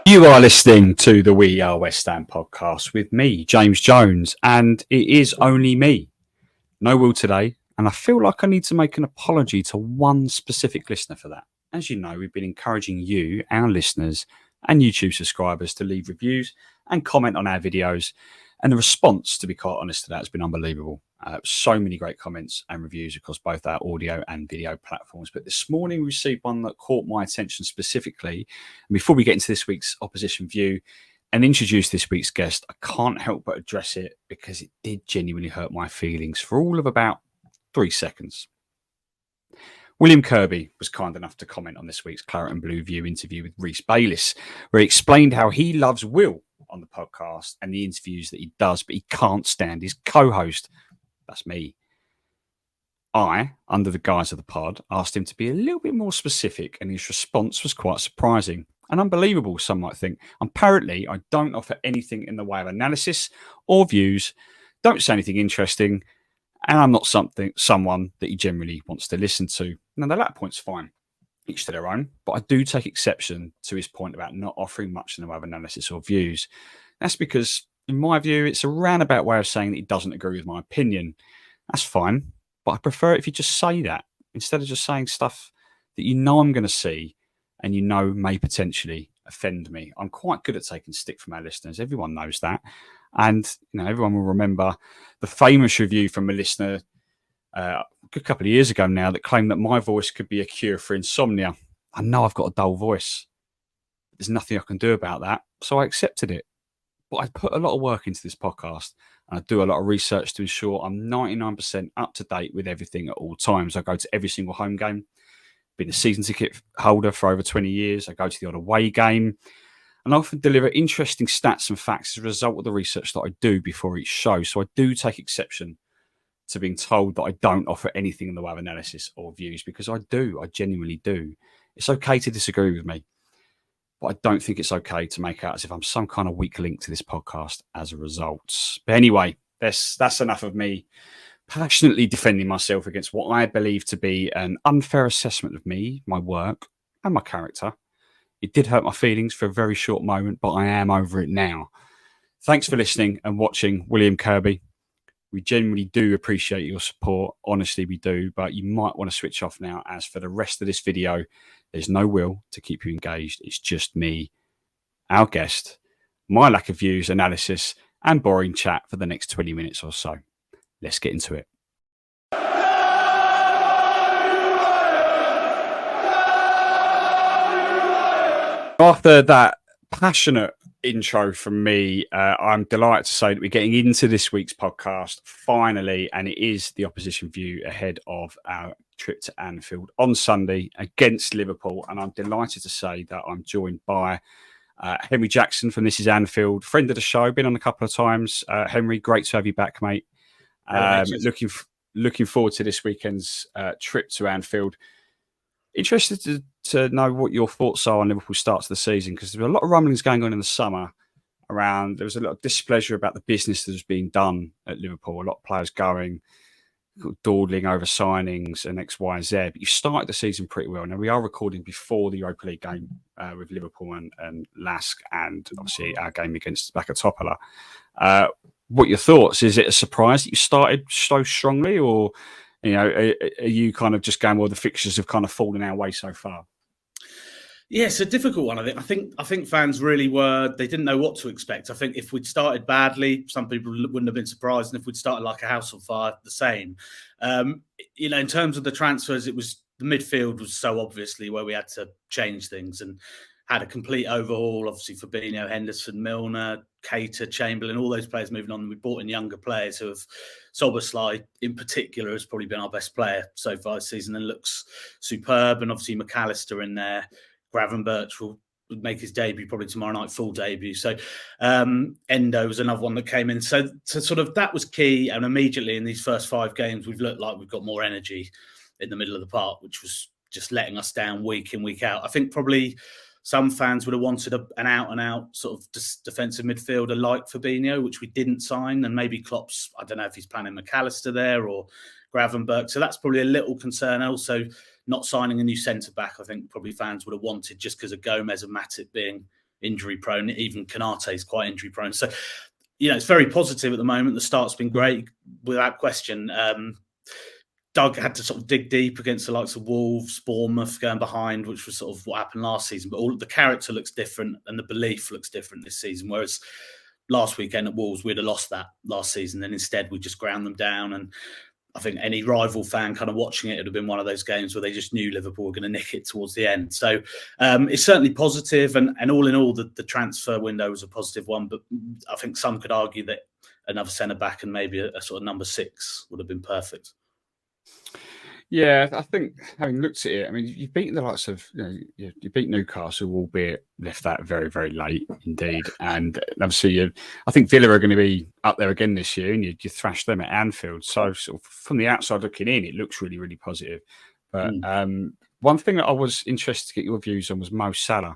You are listening to the We Are West Ham podcast with me, James Jones, and it is only me. No Will today, and I feel like I need to make an apology to one specific listener for that. As you know, we've been encouraging you, our listeners, and YouTube subscribers to leave reviews and comment on our videos, and the response, to be quite honest, to that has been unbelievable. So many great comments and reviews across both our audio and video platforms. But this morning we received one that caught my attention specifically. And before we get into this week's opposition view and introduce this week's guest, I can't help but address it because it did genuinely hurt my feelings for all of about 3 seconds. William Kirby was kind enough to comment on this week's Claret and Blue View interview with Rhys Bayliss, where he explained how he loves Will on the podcast and the interviews that he does, but he can't stand his co-host. That's me. I, under the guise of the pod, asked him to be a little bit more specific, and his response was quite surprising and unbelievable, some might think. Apparently, I don't offer anything in the way of analysis or views, don't say anything interesting, and I'm not someone that he generally wants to listen to. Now, the latter point's fine. Each to their own, but I do take exception to his point about not offering much in the way of analysis or views. That's because, in my view, it's a roundabout way of saying that he doesn't agree with my opinion. That's fine, but I prefer it if you just say that instead of just saying stuff that you know I'm going to see and you know may potentially offend me. I'm quite good at taking stick from our listeners. Everyone knows that. And everyone will remember the famous review from a listener a good couple of years ago now that claimed that my voice could be a cure for insomnia. I know I've got a dull voice. There's nothing I can do about that, so I accepted it. But I put a lot of work into this podcast, and I do a lot of research to ensure I'm 99% up to date with everything at all times. I go to every single home game. Been a season ticket holder for over 20 years. I go to the odd away game, and I often deliver interesting stats and facts as a result of the research that I do before each show. So I do take exception to being told that I don't offer anything in the way of analysis or views, because I do. I genuinely do. It's okay to disagree with me, but I don't think it's okay to make out as if I'm some kind of weak link to this podcast as a result. But anyway, that's enough of me passionately defending myself against what I believe to be an unfair assessment of me, my work, and my character. It did hurt my feelings for a very short moment, but I am over it now. Thanks for listening and watching, William Kirby. We genuinely do appreciate your support. Honestly, we do. But you might want to switch off now, as for the rest of this video, there's no Will to keep you engaged. It's just me, our guest, my lack of views, analysis, and boring chat for the next 20 minutes or so. Let's get into it. After that passionate intro from me, I'm delighted to say that we're getting into this week's podcast finally, and it is the opposition view ahead of our trip to Anfield on Sunday against Liverpool. And I'm delighted to say that I'm joined by Henry Jackson from This Is Anfield, friend of the show, been on a couple of times. Henry, great to have you back, mate. Looking forward to this weekend's trip to Anfield. Interested to know what your thoughts are on Liverpool's start to the season, because there were a lot of rumblings going on in the summer around. There was a lot of displeasure about the business that was being done at Liverpool. A lot of players going, dawdling over signings and X, Y, Z. But you started the season pretty well. Now, we are recording before the Europa League game with Liverpool and Lask, and obviously our game against Baka Topola. What are your thoughts? Is it a surprise that you started so strongly, or are you kind of just going, well, the fixtures have kind of fallen our way so far? Yeah, it's a difficult one. I think fans really they didn't know what to expect. I think if we'd started badly, some people wouldn't have been surprised. And if we'd started like a house on fire, the same. In terms of the transfers, it was the midfield was so obviously where we had to change things and had a complete overhaul. Obviously, Fabinho, Henderson, Milner, Keita, Chamberlain, all those players moving on. We brought in younger players who have, Szoboszlai in particular has probably been our best player so far this season and looks superb. And obviously McAllister in there. Gravenberch will make his debut probably tomorrow night, full debut. So Endo was another one that came in. So sort of that was key. And immediately in these first 5 games, we've looked like we've got more energy in the middle of the park, which was just letting us down week in, week out. I think probably some fans would have wanted an out-and-out sort of defensive midfielder like Fabinho, which we didn't sign. And maybe Klopp's, I don't know if he's planning McAllister there or Gravenberch. So that's probably a little concern. Also, not signing a new centre-back, I think probably fans would have wanted just because of Gomez and Matip being injury prone. Even Konate is quite injury prone. So, it's very positive at the moment. The start's been great, without question. Doug had to sort of dig deep against the likes of Wolves, Bournemouth going behind, which was sort of what happened last season. But all the character looks different and the belief looks different this season. Whereas last weekend at Wolves, we'd have lost that last season. And instead, we just ground them down. And I think any rival fan kind of watching it would have been one of those games where they just knew Liverpool were going to nick it towards the end. So it's certainly positive. And all in all, the transfer window was a positive one. But I think some could argue that another centre-back and maybe a sort of number 6 would have been perfect. Yeah, I think having looked at it, I mean, you've beaten the likes of, you beat Newcastle, albeit left that very, very late indeed. And obviously, I think Villa are going to be up there again this year, and you thrashed them at Anfield. So sort of from the outside looking in, it looks really, really positive. But one thing that I was interested to get your views on was Mo Salah.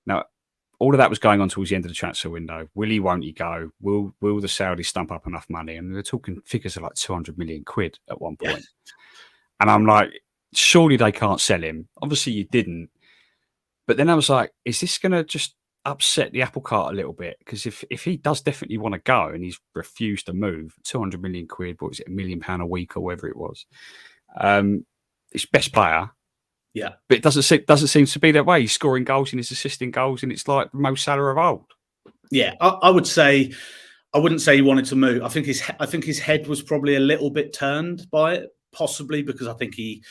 Now, all of that was going on towards the end of the transfer window. Will he, won't he go? Will the Saudis stump up enough money? And they're talking figures of like 200 million quid at one point. Yeah. And I'm like, surely they can't sell him. Obviously, you didn't. But then I was like, is this going to just upset the apple cart a little bit? Because if he does definitely want to go and he's refused to move, 200 million quid, what was it, £1 million a week or whatever it was, it's best player. Yeah. But it doesn't seem to be that way. He's scoring goals and he's assisting goals, and it's like Mo Salah of old. Yeah, I would say, I wouldn't say he wanted to move. I think his head was probably a little bit turned by it. Possibly because I think he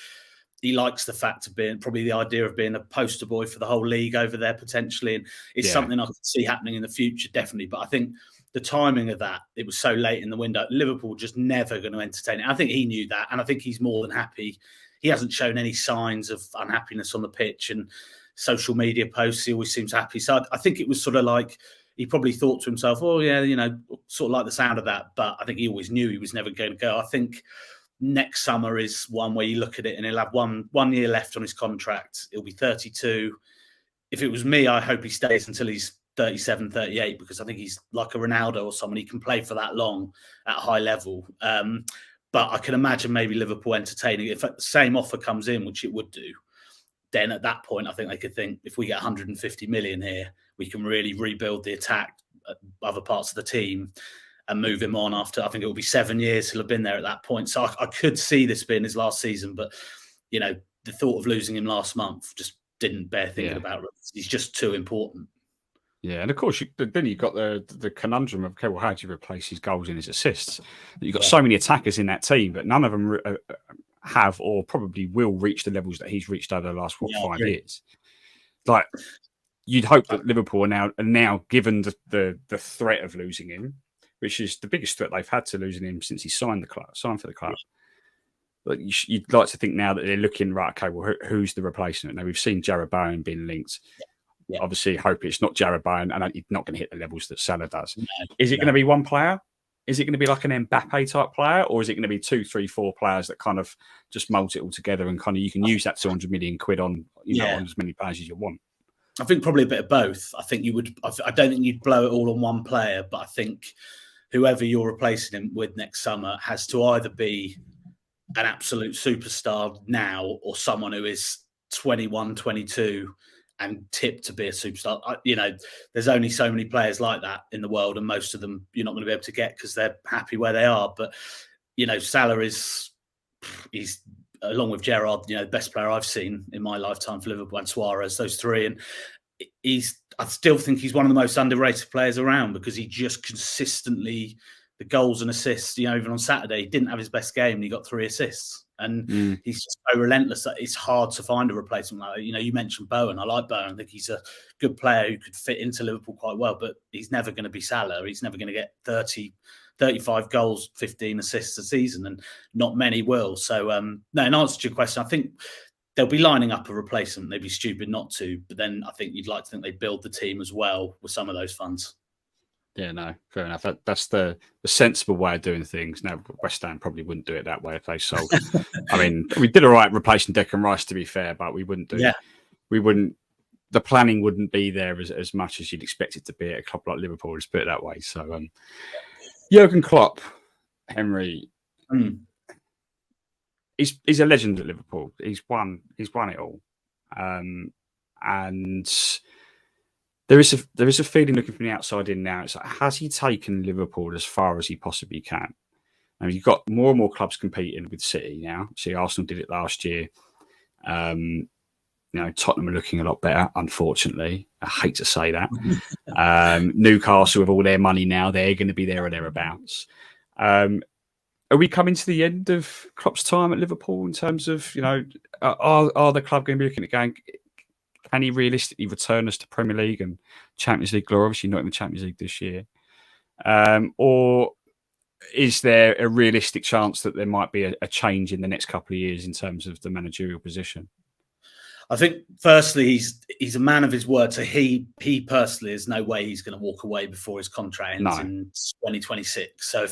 likes the fact of being, probably the idea of being a poster boy for the whole league over there potentially, and it's something I could see happening in the future, definitely. But I think the timing of that, it was so late in the window. Liverpool just never going to entertain it. I think he knew that, and I think he's more than happy. He hasn't shown any signs of unhappiness on the pitch, and social media posts, he always seems happy. So I think it was sort of like, he probably thought to himself, oh yeah, sort of like the sound of that. But I think he always knew he was never going to go. I think next summer is one where you look at it and he'll have one year left on his contract. He'll be 32. If it was me, I hope he stays until he's 37, 38, because I think he's like a Ronaldo or someone. He can play for that long at a high level. But I can imagine maybe Liverpool entertaining it. If the same offer comes in, which it would do, then at that point, I think they could think, if we get 150 million here, we can really rebuild the attack at other parts of the team and move him on after, I think it will be 7 years he'll have been there at that point. So I could see this being his last season, but, the thought of losing him last month just didn't bear thinking about. He's just too important. Yeah, and of course, then you've got the conundrum of, okay, well, how do you replace his goals and his assists? You've got so many attackers in that team, but none of them have or probably will reach the levels that he's reached over the last 5 years. Like, you'd hope that Liverpool are now given the threat of losing him, which is the biggest threat they've had to losing him since he signed for the club. But you'd like to think now that they're looking, right, okay, well, who's the replacement? Now, we've seen Jarrod Bowen being linked. Yeah. Obviously, hope it's not Jarrod Bowen, and he's not going to hit the levels that Salah does. No, is it going to be one player? Is it going to be like an Mbappe type player, or is it going to be 2, 3, 4 players that kind of just mold it all together and kind of you can use that 200 million quid on on as many players as you want? I think probably a bit of both. I think you would. I don't think you'd blow it all on one player, but I think whoever you're replacing him with next summer has to either be an absolute superstar now or someone who is 21, 22 and tipped to be a superstar. There's only so many players like that in the world, and most of them you're not going to be able to get because they're happy where they are. But, Salah he's along with Gerrard, the best player I've seen in my lifetime for Liverpool, and Suarez, those three. And I still think he's one of the most underrated players around because he just consistently, the goals and assists, even on Saturday, he didn't have his best game and he got 3 assists. And he's just so relentless that it's hard to find a replacement like that. You mentioned Bowen. I like Bowen. I think he's a good player who could fit into Liverpool quite well, but he's never going to be Salah. He's never going to get 30, 35 goals, 15 assists a season, and not many will. So, no, in answer to your question, I think they'll be lining up a replacement. They'd be stupid not to. But then I think you'd like to think they build the team as well with some of those funds. Yeah, no, fair enough. That's the sensible way of doing things. Now, West Ham probably wouldn't do it that way if they sold. I mean, we did all right replacing Declan Rice, to be fair, but we wouldn't do. Yeah. We wouldn't. The planning wouldn't be there as much as you'd expect it to be at a club like Liverpool. Let's put it that way. So, Jurgen Klopp, Henry, he's a legend at Liverpool. He's won it all, and There is a feeling looking from the outside in now. It's like, has he taken Liverpool as far as he possibly can? And you've got more and more clubs competing with City now. See, Arsenal did it last year. Tottenham are looking a lot better, unfortunately. I hate to say that. Newcastle, with all their money now, they're going to be there or thereabouts. Are we coming to the end of Klopp's time at Liverpool in terms of, are the club going to be looking at going, can he realistically return us to Premier League and Champions League glory? Obviously not in the Champions League this year. Or is there a realistic chance that there might be a change in the next couple of years in terms of the managerial position? I think, firstly, he's a man of his word. So he personally, there's no way he's going to walk away before his contract ends in 2026. So,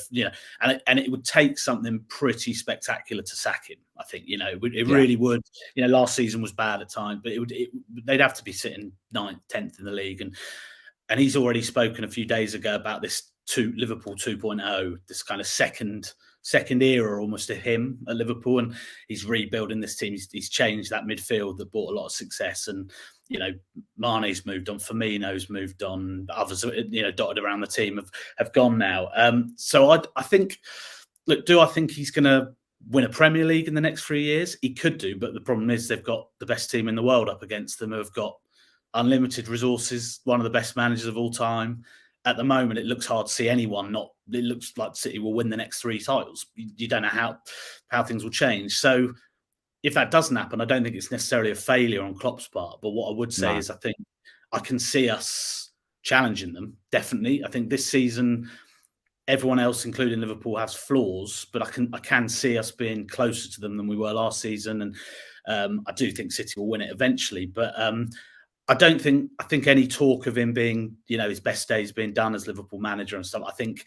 and it would take something pretty spectacular to sack him. I think, it really would. Last season was bad at times, but they'd have to be sitting 9th, 10th in the league. And he's already spoken a few days ago about this Liverpool 2.0, this kind of second era almost to him at Liverpool, and he's rebuilding this team. He's changed that midfield that brought a lot of success, and Mane's moved on, Firmino's moved on, others dotted around the team have gone now. So I think, look, do I think he's going to win a Premier League in the next 3 years? He could do, but the problem is they've got the best team in the world up against them, who have got unlimited resources, one of the best managers of all time. At the moment, it looks hard to see anyone not. It looks like City will win the next 3 titles. You don't know how things will change. So if that doesn't happen, I don't think it's necessarily a failure on Klopp's part. But what I would say is I think I can see us challenging them, definitely. I think this season, everyone else, including Liverpool, has flaws, but I can see us being closer to them than we were last season. And I do think City will win it eventually. But I think any talk of him being, his best days being done as Liverpool manager and stuff, I think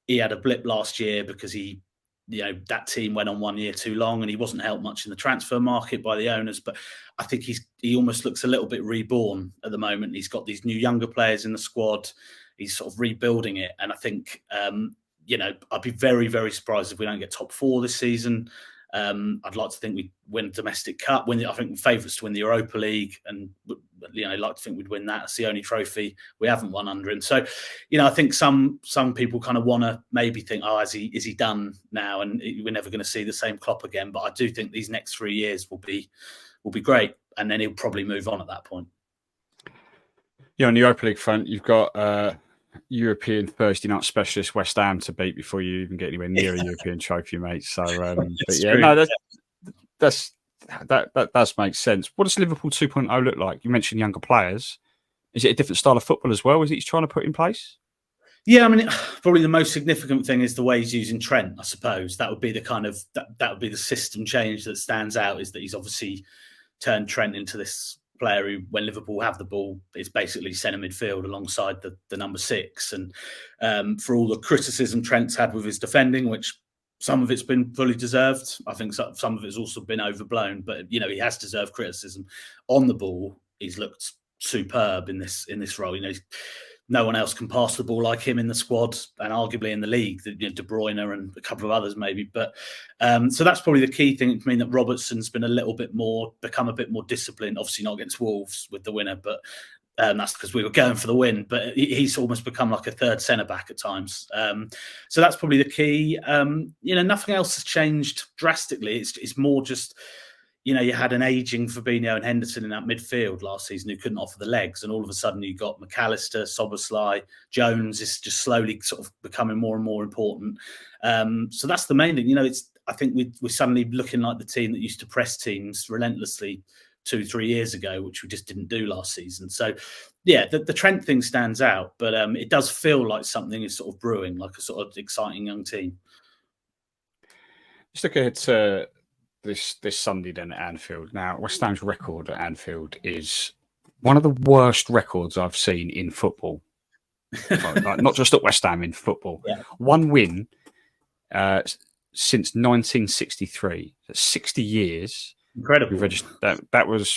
he had a blip last year because that team went on 1 year too long and he wasn't helped much in the transfer market by the owners. But I think he almost looks a little bit reborn at the moment. He's got these new younger players in the squad. He's sort of rebuilding it. And I think, I'd be very, very surprised if we don't get top 4 this season. I'd like to think we'd win a domestic cup. I think favourites to win the Europa League, and I'd like to think we'd win that. It's the only trophy we haven't won under him. So, I think some people kind of want to maybe think, is he done now? And we're never going to see the same Klopp again. But I do think these next 3 years will be great, and then he'll probably move on at that point. On the Europa League front, you've got European Thursday night specialist West Ham to beat before you even get anywhere near a European trophy, mate. So, that does make sense. What does Liverpool 2.0 look like? You mentioned younger players. Is it a different style of football as well? Is it he's trying to put in place? Yeah, I mean, probably the most significant thing is the way he's using Trent. I suppose that would be the kind of that would be the system change that stands out. Is that he's obviously turned Trent into this player who, when Liverpool have the ball, is basically centre midfield alongside the number 6. And for all the criticism Trent's had with his defending, which some of it's been fully deserved, I think some of it's also been overblown. But he has deserved criticism on the ball. He's looked superb in this role. No one else can pass the ball like him in the squad, and arguably in the league, De Bruyne and a couple of others maybe. But so that's probably the key thing. I mean, that Robertson's become a bit more disciplined. Obviously not against Wolves with the winner, but that's because we were going for the win. But he's almost become like a third centre back at times. So that's probably the key. Nothing else has changed drastically. It's more just, you had an ageing Fabinho and Henderson in that midfield last season who couldn't offer the legs. And all of a sudden you got McAllister, Szoboszlai, Jones is just slowly sort of becoming more and more important. So that's the main thing. I think we're suddenly looking like the team that used to press teams relentlessly 2-3 years ago, which we just didn't do last season. So, yeah, the Trent thing stands out, but it does feel like something is sort of brewing, like a sort of exciting young team. Let's look ahead to this Sunday then at Anfield. Now, West Ham's record at Anfield is one of the worst records I've seen in football. Like, not just at West Ham, in football. Yeah. One win since 1963. That's 60 years. Incredible. We've registered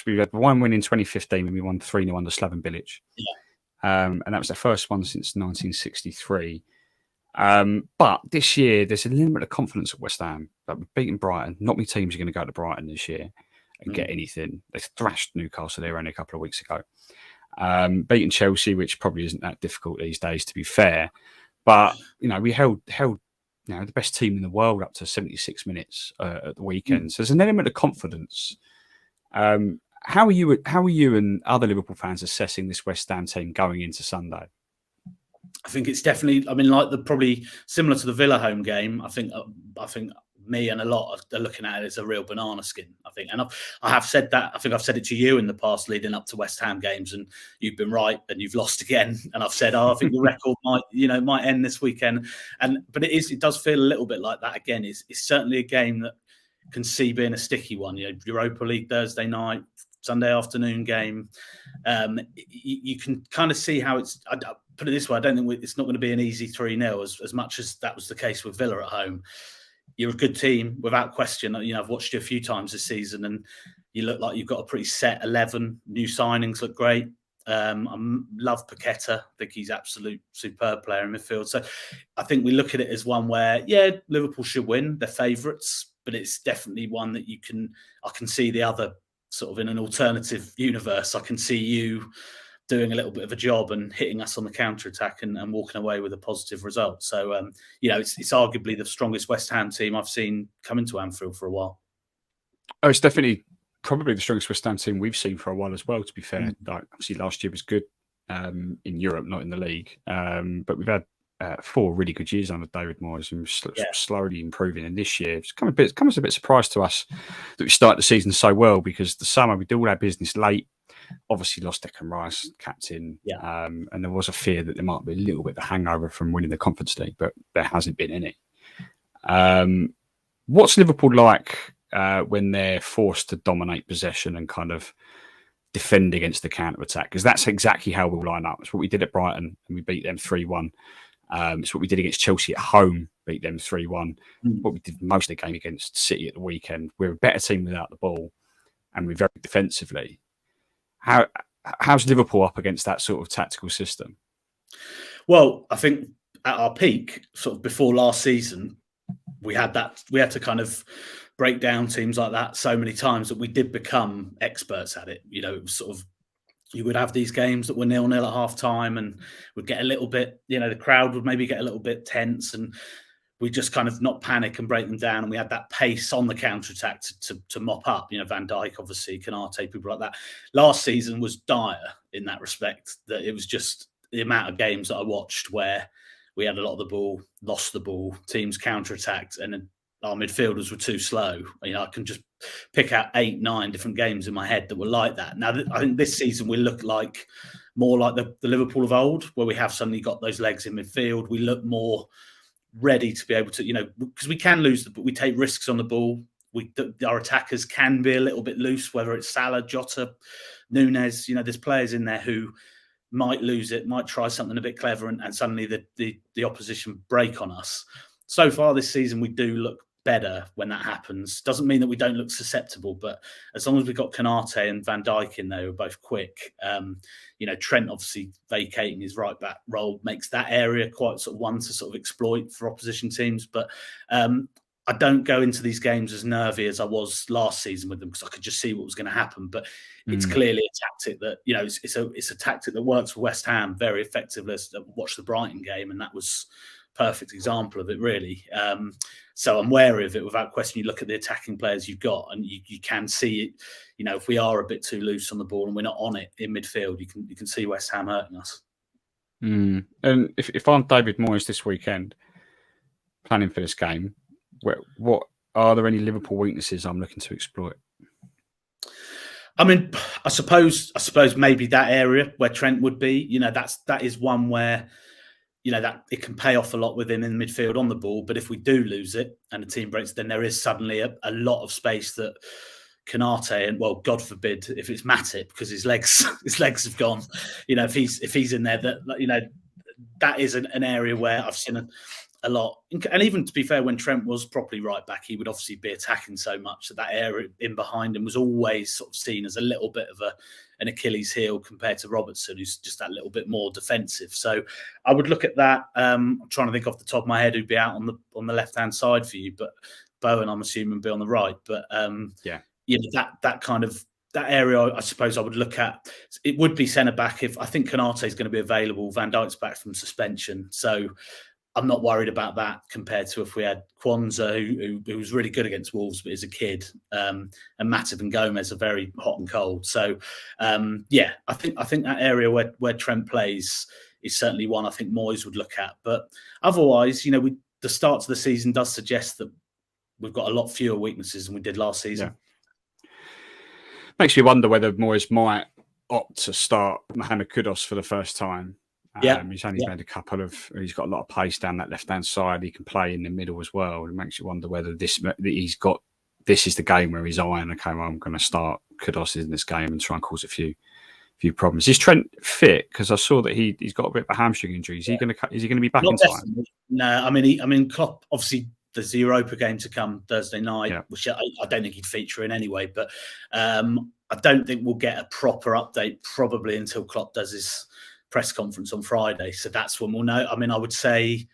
we had one win in 2015 when we won 3-0 under Slaven Bilic. Yeah. And that was the first one since 1963. But this year, there's a limit of confidence at West Ham. Like, we've beaten Brighton. Not many teams are going to go to Brighton this year and get anything. They thrashed Newcastle there only a couple of weeks ago. Beating Chelsea, which probably isn't that difficult these days, to be fair. But, we held the best team in the world up to 76 minutes at the weekend. So there's an element of confidence. How are you and other Liverpool fans assessing this West Ham team going into Sunday? I think it's definitely, probably similar to the Villa home game. I think me and a lot are looking at it as a real banana skin, I think. And I have said that. I think I've said it to you in the past leading up to West Ham games, and you've been right and you've lost again. And I've said, I think the record might end this weekend. But it does feel a little bit like that again. It's certainly a game that can see being a sticky one. Europa League Thursday night, Sunday afternoon game. You can kind of see how it's. I put it this way: I don't think it's not going to be an easy 3-0 as much as that was the case with Villa at home. You're a good team without question. I've watched you a few times this season, and you look like you've got a pretty set 11. New signings look great. I love Paqueta. I think he's absolute superb player in midfield. So I think we look at it as one where, Liverpool should win. They're favourites, but it's definitely one that I can see the other sort of in an alternative universe. I can see you doing a little bit of a job and hitting us on the counter-attack and walking away with a positive result. So, it's arguably the strongest West Ham team I've seen come into Anfield for a while. Oh, it's definitely probably the strongest West Ham team we've seen for a while as well, to be fair. Like, obviously, last year was good in Europe, not in the league. But we've had 4 really good years under David Moyes and slowly improving. And this year, it's come as a bit surprise to us that we started the season so well, because the summer we did all our business late. Obviously lost Declan Rice, captain, and there was a fear that there might be a little bit of a hangover from winning the Conference League, but there hasn't been any. What's Liverpool like when they're forced to dominate possession and kind of defend against the counter-attack? Because that's exactly how we'll line up. It's what we did at Brighton, and we beat them 3-1. It's what we did against Chelsea at home, beat them 3-1. What we did most of the game against City at the weekend. We're a better team without the ball, and we're very defensively. How's Liverpool up against that sort of tactical system? Well, I think at our peak, sort of before last season, we had to kind of break down teams like that so many times that we did become experts at it. It was sort of, you would have these games that were 0-0 at half time and would get a little bit, the crowd would maybe get a little bit tense, and we just kind of not panic and break them down. And we had that pace on the counter-attack to mop up. Van Dijk, obviously, Canate, people like that. Last season was dire in that respect, that it was just the amount of games that I watched where we had a lot of the ball, lost the ball, teams counter-attacked, and then our midfielders were too slow. I can just pick out 8-9 different games in my head that were like that. Now, I think this season we look like more like the Liverpool of old, where we have suddenly got those legs in midfield. We look more ready to be able to, because we can lose but we take risks on the ball. Our attackers can be a little bit loose, whether it's Salah, Jota, Nunes. There's players in there who might lose it, might try something a bit clever, and suddenly the opposition break on us. So far this season, we do look better when that happens. Doesn't mean that we don't look susceptible, but as long as we've got Canate and Van Dijk in there, who are both quick. Trent obviously vacating his right back role makes that area quite sort of one to sort of exploit for opposition teams. But I don't go into these games as nervy as I was last season with them, because I could just see what was going to happen. But it's clearly a tactic that, it's a tactic that works for West Ham very effectively. I watched the Brighton game, and that was perfect example of it, really. So I'm wary of it without question. You look at the attacking players you've got, and you can see it. If we are a bit too loose on the ball and we're not on it in midfield, you can see West Ham hurting us. And if I'm David Moyes this weekend, planning for this game, what are there any Liverpool weaknesses I'm looking to exploit? I suppose maybe that area where Trent would be. That is one where, that it can pay off a lot with him in the midfield on the ball. But if we do lose it and the team breaks, then there is suddenly a lot of space that Canate, and well, God forbid if it's Matip, because his legs have gone. If he's in there, that is an area where I've seen a lot. And even to be fair, when Trent was properly right back, he would obviously be attacking so much that area in behind him was always sort of seen as a little bit of an Achilles heel compared to Robertson, who's just that little bit more defensive. So I would look at that. I'm trying to think off the top of my head who'd be out on the left hand side for you, but Bowen, I'm assuming, be on the right. But that kind of that area, I suppose I would look at. It would be centre back if I think Konate is going to be available. Van Dijk's back from suspension, so I'm not worried about that compared to if we had Kwanzaa, who was really good against Wolves, but is a kid, and Matip and Gomez are very hot and cold. So, yeah, I think that area where Trent plays is certainly one I think Moyes would look at. But otherwise, you know, the start of the season does suggest that we've got a lot fewer weaknesses than we did last season. Yeah. Makes me wonder whether Moyes might opt to start Mohamed Kudus for the first time. He's only made a couple of. He's got a lot of pace down that left-hand side. He can play in the middle as well. It makes you wonder whether this is the game where he's eyeing. Okay, well, I'm going to start Kudus in this game and try and cause a few problems. Is Trent fit? Because I saw that he's got a bit of a hamstring injury. Is he going to be back in time? No, I mean, Klopp obviously. There's the Europa game to come Thursday night, which I don't think he'd feature in anyway. But I don't think we'll get a proper update probably until Klopp does his press conference on Friday. So that's when we'll know. I mean, I would say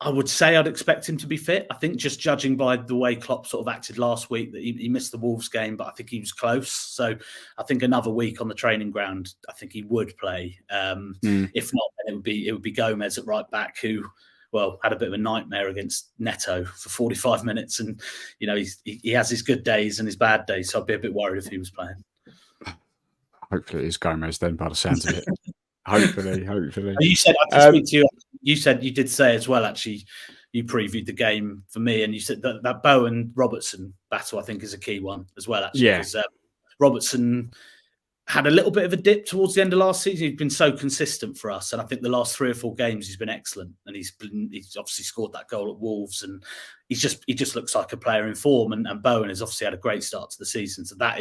I'd expect him to be fit. I think just judging by the way Klopp sort of acted last week, that he missed the Wolves game, but I think he was close. So I think another week on the training ground, I think he would play. If not, then it would be Gomez at right back, who, well, had a bit of a nightmare against Neto for 45 minutes. And, you know, he has his good days and his bad days. So I'd be a bit worried if he was playing. Hopefully it is Gomez then, by the sounds of it. Hopefully. You said, I speak to you. You said you did say as well, actually, you previewed the game for me, and you said that Bowen Robertson battle, I think, is a key one as well, actually. Yeah. Because Robertson had a little bit of a dip towards the end of last season. He's been so consistent for us, and I think the last 3 or 4 games he's been excellent. And he's obviously scored that goal at Wolves, and he just looks like a player in form. And Bowen has obviously had a great start to the season, so that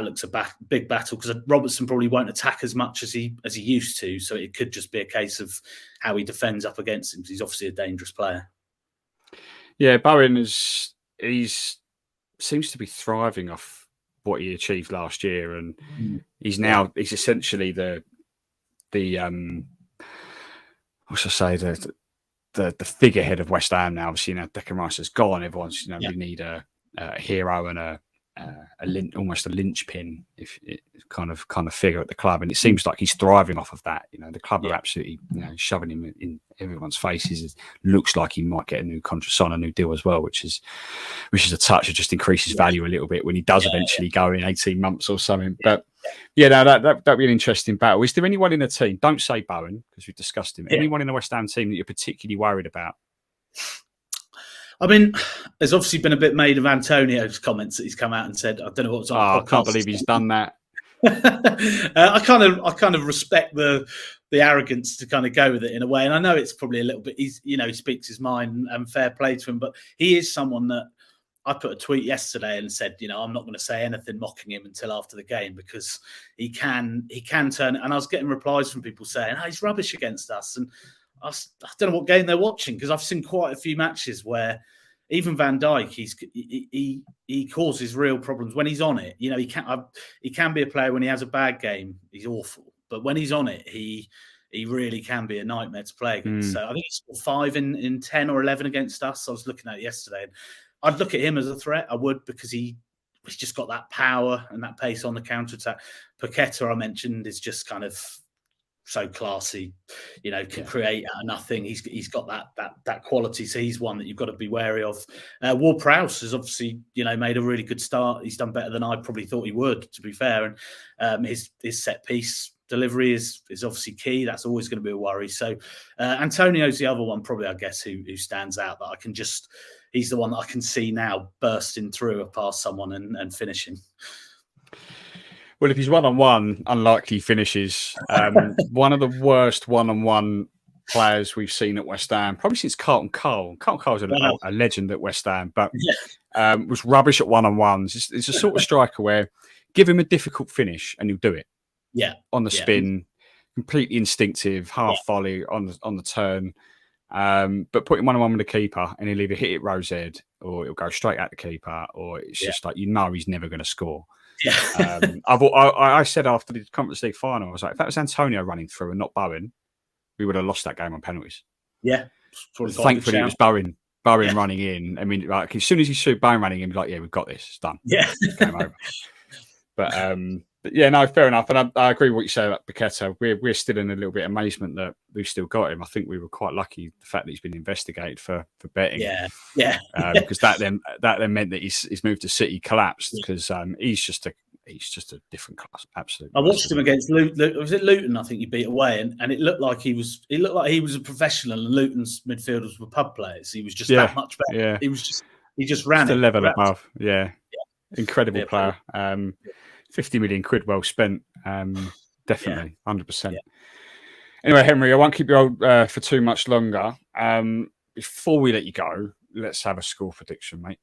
looks a big battle, because Robertson probably won't attack as much as he used to. So it could just be a case of how he defends up against him, because he's obviously a dangerous player. Yeah, Bowen seems to be thriving off what he achieved last year, and he's essentially the figurehead of West Ham now. Obviously, Declan Rice has gone. Everyone's we need a hero and almost a linchpin, if it kind of figure at the club, and it seems like he's thriving off of that. You know, the club are absolutely shoving him in everyone's faces. It looks like he might get a new contract, sign a new deal as well, which is a touch. It just increases value a little bit when he does eventually go in 18 months or something. But that'd be an interesting battle. Is there anyone in the team? Don't say Bowen, because we've discussed him. Anyone in the West Ham team that you're particularly worried about? I mean, there's obviously been a bit made of Antonio's comments that he's come out and said. I don't know what's on. I can't believe he's done that. I kind of respect the arrogance to kind of go with it in a way, and I know it's probably a little bit. He speaks his mind, and fair play to him. But he is someone that I put a tweet yesterday and said, I'm not going to say anything mocking him until after the game, because he can turn it. And I was getting replies from people saying, he's rubbish against us, and I don't know what game they're watching, because I've seen quite a few matches where even Van Dijk, he causes real problems when he's on it. He can be a player when he has a bad game. He's awful, but when he's on it, he really can be a nightmare to play against. So I think he scored 5 in 10 or 11 against us. I was looking at it yesterday, and I'd look at him as a threat. I would, because he's just got that power and that pace on the counter attack. Paqueta, I mentioned, is just kind of so classy, can create out of nothing. He's got that quality, so he's one that you've got to be wary of. Ward-Prowse has obviously made a really good start. He's done better than I probably thought he would, to be fair, and his set piece delivery is obviously key. That's always going to be a worry. So Antonio's the other one, probably, I guess, who stands out, that he's the one that I can see now bursting through past someone and finishing. Well, if he's one-on-one, unlikely finishes. One of the worst one-on-one players we've seen at West Ham, probably since Carlton Cole. Carlton Cole's a legend at West Ham, but was rubbish at one-on-ones. It's a sort of striker where give him a difficult finish and he'll do it. Yeah, on the spin, completely instinctive, half volley on the turn. But put him one-on-one with the keeper, and he'll either hit it rose head, or it'll go straight at the keeper, or it's just like he's never going to score. Yeah. I said after the Conference League final, I was like, if that was Antonio running through and not Bowen, we would have lost that game on penalties. Yeah. Thankfully, it was Bowen running in. I mean, like, as soon as you saw Bowen running in, like, we've got this. It's done. Yeah. Game over. But yeah, no, fair enough. And I agree with what you say about Paqueta. We're still in a little bit of amazement that we've still got him. I think we were quite lucky the fact that he's been investigated for betting. Yeah. Because that then meant that his move to City collapsed because he's just a different class. Absolutely. I watched him against Luton. Was it Luton? I think he beat away, and it looked like he was a professional, and Luton's midfielders were pub players. He was just that much better. Yeah. He just ran just it. a level above. Yeah. Incredible player. 50 million quid well spent. Definitely, 100%. Yeah. Anyway, Henry, I won't keep you on for too much longer. Before we let you go, let's have a score prediction, mate.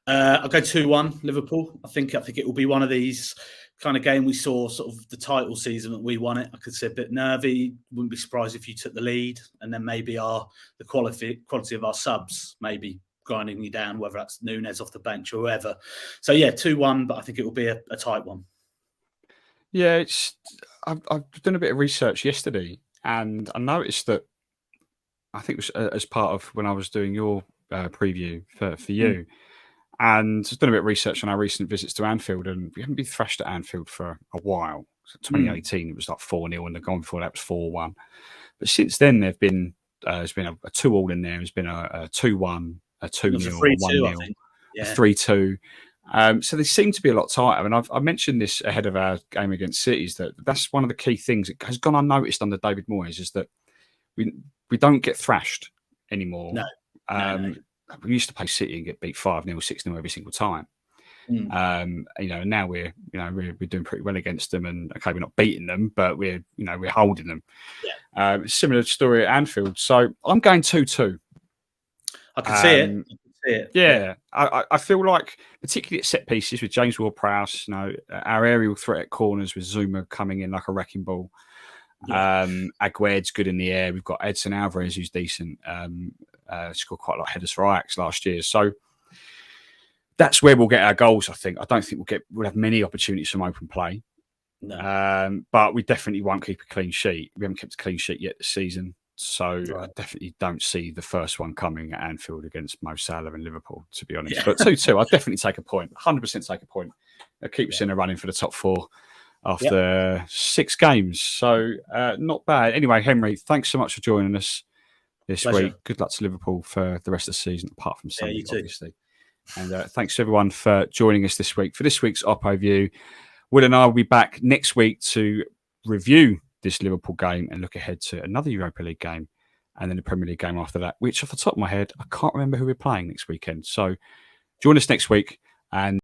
I'll go 2-1 Liverpool. I think it will be one of these kind of game we saw sort of the title season that we won it. I could say a bit nervy. Wouldn't be surprised if you took the lead, and then maybe the quality of our subs maybe grinding you down, whether that's Nunes off the bench or whoever. So yeah, 2-1, but I think it will be a tight one. Yeah, I've done a bit of research yesterday, and I noticed that I think it was as part of when I was doing your preview for you, and I've done a bit of research on our recent visits to Anfield, and we haven't been thrashed at Anfield for a while. So 2018, it was like 4-0, and the gone before that was 4-1. But since then, there's been a 2-2 in there. There's been a 2-1. A 2-0, a 1-0, a 3-2. So they seem to be a lot tighter. And I mentioned this ahead of our game against City, that's one of the key things that has gone unnoticed under David Moyes, is that we don't get thrashed anymore. No. We used to play City and get beat 5-0, 6-0 every single time. Now we're doing pretty well against them, and okay, we're not beating them, but we're holding them. Similar story at Anfield. So I'm going 2-2. I can see it. Yeah. I feel like, particularly at set pieces with James Ward-Prowse, our aerial threat at corners with Zuma coming in like a wrecking ball. Agued's good in the air. We've got Edson Alvarez, who's decent. Scored quite a lot of headers for Ajax last year. So that's where we'll get our goals, I think. I don't think we'll have many opportunities from open play. No. But we definitely won't keep a clean sheet. We haven't kept a clean sheet yet this season. So I definitely don't see the first one coming at Anfield against Mo Salah and Liverpool, to be honest. But 2-2, I'll definitely take a point. 100% take a point. It'll keep us in a running for the top 4 after 6 games. So not bad. Anyway, Henry, thanks so much for joining us this week. Good luck to Liverpool for the rest of the season, apart from Sunday, obviously. And thanks to everyone for joining us this week for this week's Oppo View. Will and I will be back next week to review this Liverpool game and look ahead to another Europa League game and then the Premier League game after that, which off the top of my head, I can't remember who we're playing next weekend. So join us next week, and